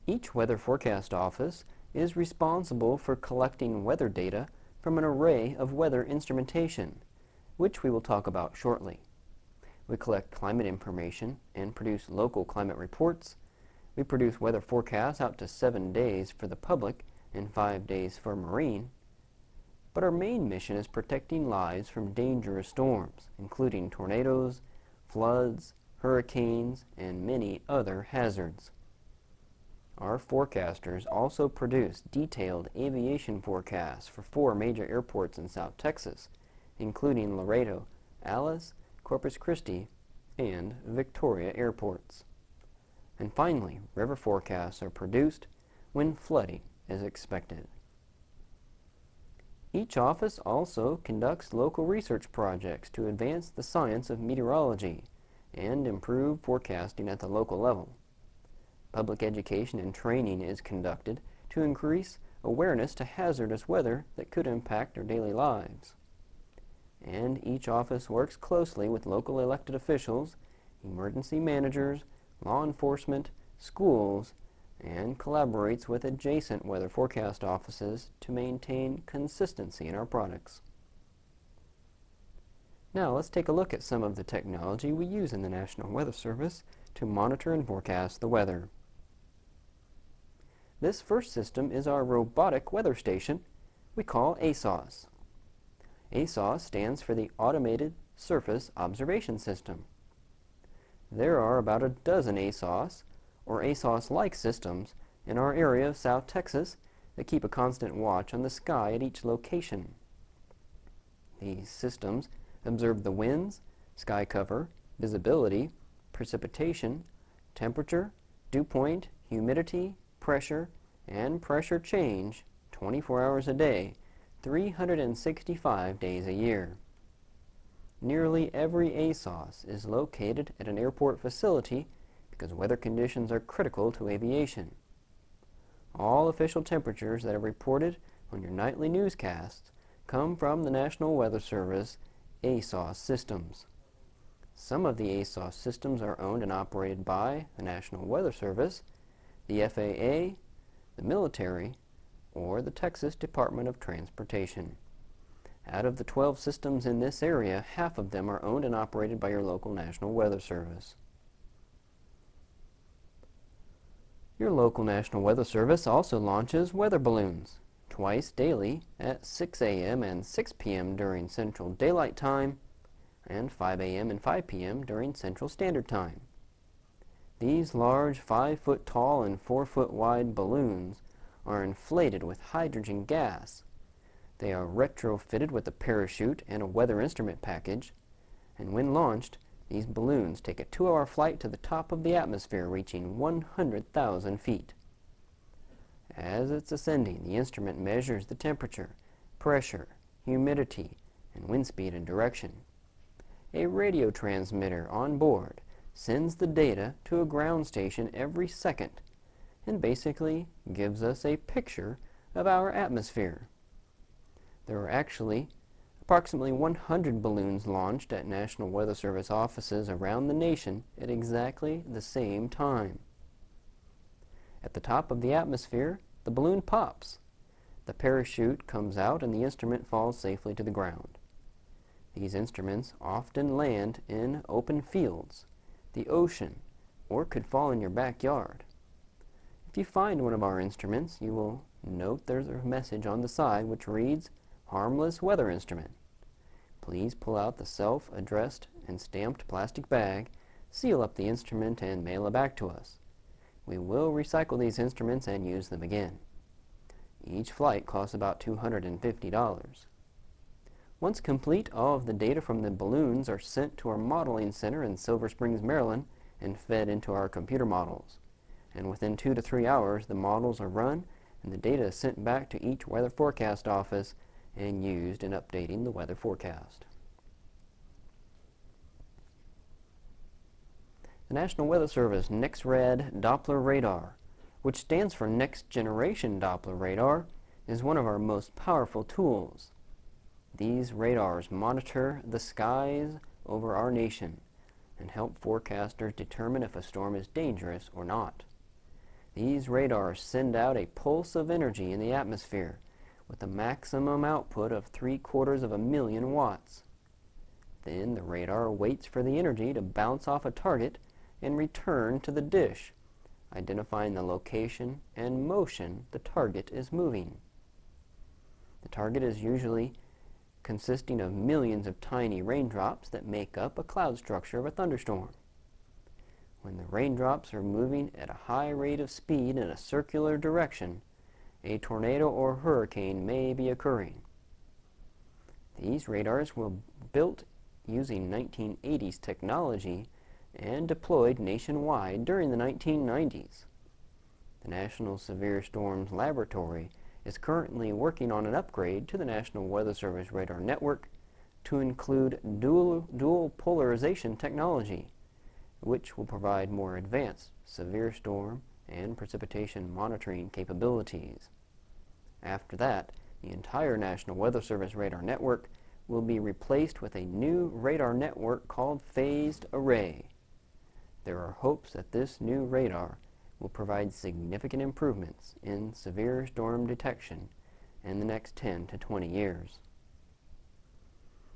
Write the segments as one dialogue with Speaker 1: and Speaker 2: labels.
Speaker 1: Each weather forecast office is responsible for collecting weather data from an array of weather instrumentation, which we will talk about shortly. We collect climate information and produce local climate reports. We produce weather forecasts out to 7 days for the public and 5 days for marine. But our main mission is protecting lives from dangerous storms, including tornadoes, floods, hurricanes, and many other hazards. Our forecasters also produce detailed aviation forecasts for 4 major airports in South Texas, including Laredo, Alice, Corpus Christi, and Victoria airports. And finally, river forecasts are produced when flooding is expected. Each office also conducts local research projects to advance the science of meteorology and improve forecasting at the local level. Public education and training is conducted to increase awareness to hazardous weather that could impact our daily lives. And each office works closely with local elected officials, emergency managers, law enforcement, schools, and collaborates with adjacent weather forecast offices to maintain consistency in our products. Now let's take a look at some of the technology we use in the National Weather Service to monitor and forecast the weather. This first system is our robotic weather station we call ASOS. ASOS stands for the Automated Surface Observation System. There are about a dozen ASOS or ASOS-like systems in our area of South Texas that keep a constant watch on the sky at each location. These systems observe the winds, sky cover, visibility, precipitation, temperature, dew point, humidity, pressure, and pressure change 24 hours a day, 365 days a year. Nearly every ASOS is located at an airport facility because weather conditions are critical to aviation. All official temperatures that are reported on your nightly newscasts come from the National Weather Service ASOS systems. Some of the ASOS systems are owned and operated by the National Weather Service, the FAA, the military, or the Texas Department of Transportation. Out of the 12 systems in this area, half of them are owned and operated by your local National Weather Service. Your local National Weather Service also launches weather balloons twice daily at 6 a.m. and 6 p.m. during Central Daylight Time and 5 a.m. and 5 p.m. during Central Standard Time. These large 5-foot tall and 4-foot wide balloons are inflated with hydrogen gas. They are retrofitted with a parachute and a weather instrument package, and when launched, these balloons take a 2-hour flight to the top of the atmosphere, reaching 100,000 feet. As it's ascending, the instrument measures the temperature, pressure, humidity, and wind speed and direction. A radio transmitter on board sends the data to a ground station every second and basically gives us a picture of our atmosphere. There are actually approximately 100 balloons launched at National Weather Service offices around the nation at exactly the same time. At the top of the atmosphere, the balloon pops. The parachute comes out and the instrument falls safely to the ground. These instruments often land in open fields, the ocean, or could fall in your backyard. If you find one of our instruments, you will note there's a message on the side which reads, "Harmless Weather Instrument." Please pull out the self-addressed and stamped plastic bag, seal up the instrument, and mail it back to us. We will recycle these instruments and use them again. Each flight costs about $250. Once complete, all of the data from the balloons are sent to our modeling center in Silver Springs, Maryland, and fed into our computer models. And within 2 to 3 hours, the models are run and the data is sent back to each weather forecast office and used in updating the weather forecast. The National Weather Service NexRad Doppler Radar, which stands for Next Generation Doppler Radar, is one of our most powerful tools. These radars monitor the skies over our nation and help forecasters determine if a storm is dangerous or not. These radars send out a pulse of energy in the atmosphere with a maximum output of 750,000 watts. Then the radar waits for the energy to bounce off a target and return to the dish, identifying the location and motion the target is moving. The target is usually consisting of millions of tiny raindrops that make up a cloud structure of a thunderstorm. When the raindrops are moving at a high rate of speed in a circular direction, a tornado or hurricane may be occurring. These radars were built using 1980s technology and deployed nationwide during the 1990s. The National Severe Storms Laboratory is currently working on an upgrade to the National Weather Service radar network to include dual polarization technology, which will provide more advanced severe storm and precipitation monitoring capabilities. After that, the entire National Weather Service radar network will be replaced with a new radar network called Phased Array. There are hopes that this new radar will provide significant improvements in severe storm detection in the next 10 to 20 years.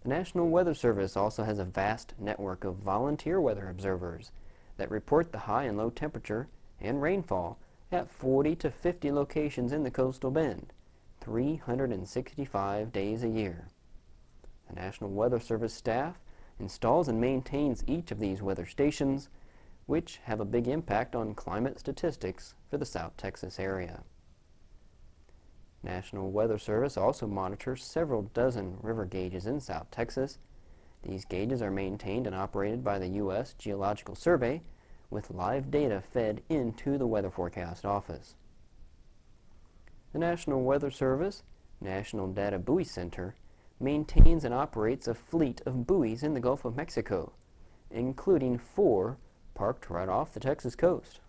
Speaker 1: The National Weather Service also has a vast network of volunteer weather observers that report the high and low temperature and rainfall at 40 to 50 locations in the coastal bend, 365 days a year. The National Weather Service staff installs and maintains each of these weather stations, which have a big impact on climate statistics for the South Texas area. National Weather Service also monitors several dozen river gauges in South Texas. These gauges are maintained and operated by the U.S. Geological Survey, with live data fed into the Weather Forecast Office. The National Weather Service National Data Buoy Center maintains and operates a fleet of buoys in the Gulf of Mexico, including 4 parked right off the Texas coast.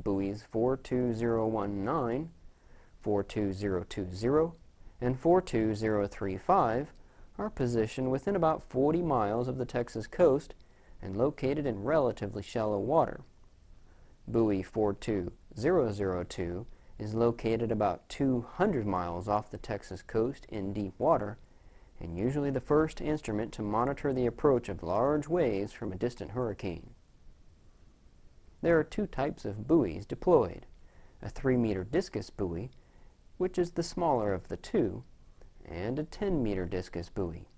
Speaker 1: Buoys 42019, 42020, and 42035 are positioned within about 40 miles of the Texas coast and located in relatively shallow water. Buoy 42002 is located about 200 miles off the Texas coast in deep water, and usually the first instrument to monitor the approach of large waves from a distant hurricane. There are 2 types of buoys deployed: a 3-meter discus buoy, which is the smaller of the 2, and a 10-meter discus buoy.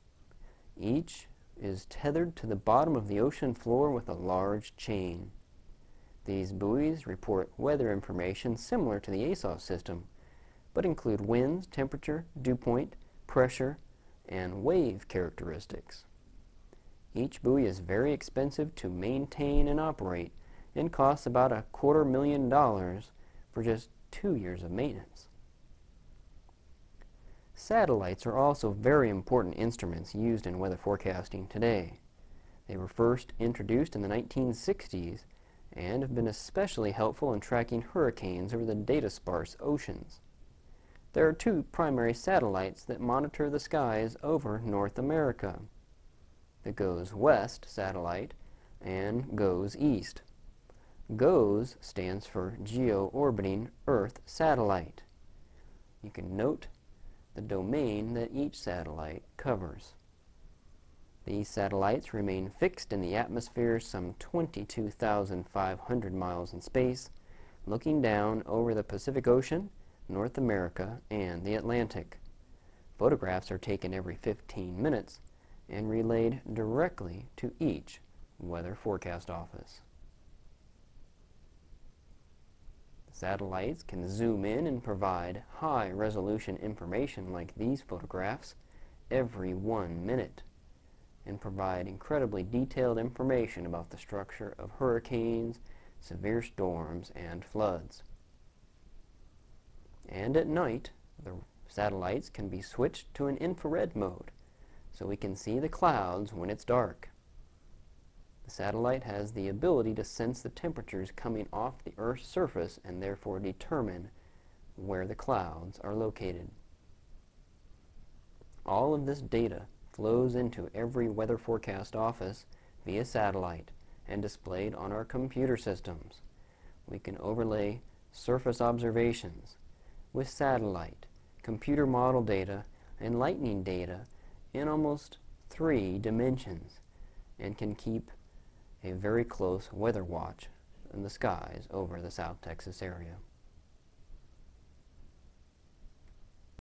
Speaker 1: Each is tethered to the bottom of the ocean floor with a large chain. These buoys report weather information similar to the ASOS system, but include winds, temperature, dew point, pressure, and wave characteristics. Each buoy is very expensive to maintain and operate and costs about $250,000 for just 2 years of maintenance. Satellites are also very important instruments used in weather forecasting today. They were first introduced in the 1960s and have been especially helpful in tracking hurricanes over the data-sparse oceans. There are 2 primary satellites that monitor the skies over North America: the GOES West satellite and GOES East. GOES stands for Geo-Orbiting Earth Satellite. You can note the domain that each satellite covers. These satellites remain fixed in the atmosphere some 22,500 miles in space, looking down over the Pacific Ocean, North America, and the Atlantic. Photographs are taken every 15 minutes and relayed directly to each weather forecast office. The satellites can zoom in and provide high-resolution information like these photographs every 1 minute, and provide incredibly detailed information about the structure of hurricanes, severe storms, and floods. And at night, the satellites can be switched to an infrared mode, so we can see the clouds when it's dark. The satellite has the ability to sense the temperatures coming off the Earth's surface and therefore determine where the clouds are located. All of this data flows into every weather forecast office via satellite and displayed on our computer systems. we can overlay surface observations with satellite, computer model data, and lightning data in almost 3 dimensions, and can keep a very close weather watch in the skies over the South Texas area.